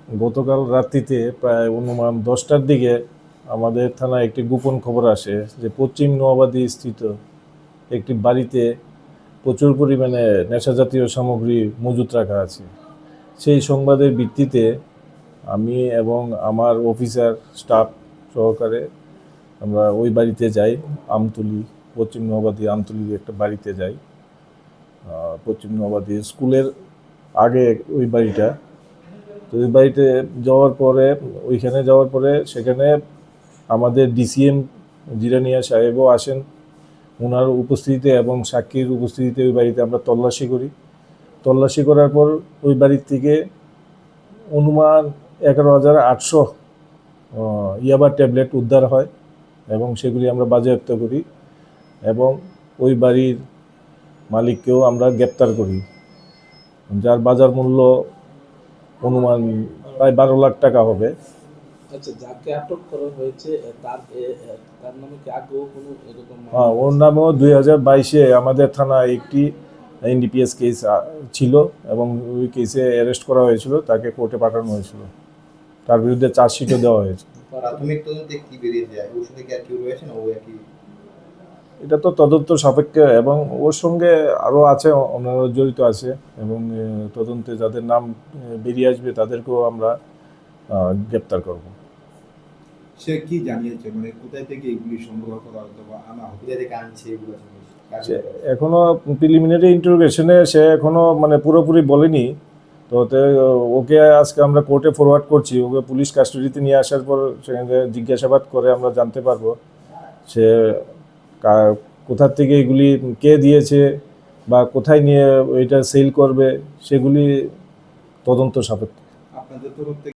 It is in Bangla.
গতকাল রাত্রিতে প্রায় অনুমান 10টার দিকে আমাদের থানায় একটি গোপন খবর আসে যে পশ্চিম নোয়াবাদী স্থিত একটি বাড়িতে প্রচুর পরিমাণে নেশাজাতীয় সামগ্রী মজুত রাখা আছে। সেই সংবাদের ভিত্তিতে আমি এবং আমার অফিসার স্টাফ সহকারে আমরা ওই বাড়িতে যাই। আমতলী, পশ্চিম নোয়াবাদী আমতলীর একটা বাড়িতে যাই। পশ্চিম নোয়াবাদী স্কুলের আগে ওই বাড়িটা। তো ওই বাড়িতে ওইখানে যাওয়ার পরে সেখানে আমাদের ডিসিএম জিরানিয়া সাহেবও আসেন। ওনার উপস্থিতিতে এবং সাক্ষীর উপস্থিতিতে ওই বাড়িতে আমরা তল্লাশি করি। তল্লাশি করার পর ওই বাড়ির থেকে অনুমান 11,800 ইয়াবা ট্যাবলেট উদ্ধার হয় এবং সেগুলি আমরা বাজেয়াপ্ত করি এবং ওই বাড়ির মালিককেও আমরা গ্রেপ্তার করি, যার বাজার মূল্য অনুমান প্রায় 12 লাখ টাকা হবে। আচ্ছা, যাকে আটক করা হয়েছে তার নামে কি আগেও কোনো এরকম? ওর নামেও 2022-এ আমাদের থানায় একটি এনডিপিএস কেস ছিল এবং ওই কেসে অ্যারেস্ট করা হয়েছিল, তাকে কোর্টে পাঠানো হয়েছিল, তার বিরুদ্ধে চার্জশিটও দেওয়া হয়েছে। প্রাথমিক তদন্তে কি বেরিয়ে যায়? ওর সাথে কি আর কেউ রয়েছে না ও একই? এটা তো তদন্ত সাপেক্ষে এবং ওর সঙ্গে আরও আছে, অন্যান্য জড়িত আছে এবং তদন্তে যাদের নাম বেরিয়ে আসবে তাদেরকেও আমরা গ্রেপ্তার করব। সে কি জানিয়েছে, মানে কোথায় থেকে এগুলি সংগ্রহ করা হতো বা আনা হতো, কোথা থেকে আনছে এগুলো? এখনো প্রিলিমিনারি ইন্টারোগেশনে সে এখনো মানে পুরোপুরি বলেনি। তো ওকে আজকে আমরা কোর্টে ফরওয়ার্ড করছি। ওকে পুলিশ কাস্টডিতে নিয়ে আসার পর সেখানে জিজ্ঞাসাবাদ করে আমরা জানতে পারবো সে কোথা থেকে এগুলি কে দিয়েছে বা কোথায় নিয়ে এটা সেল করবে, সেগুলি তদন্ত সাপেক্ষে। আপনাদের তরফ থেকে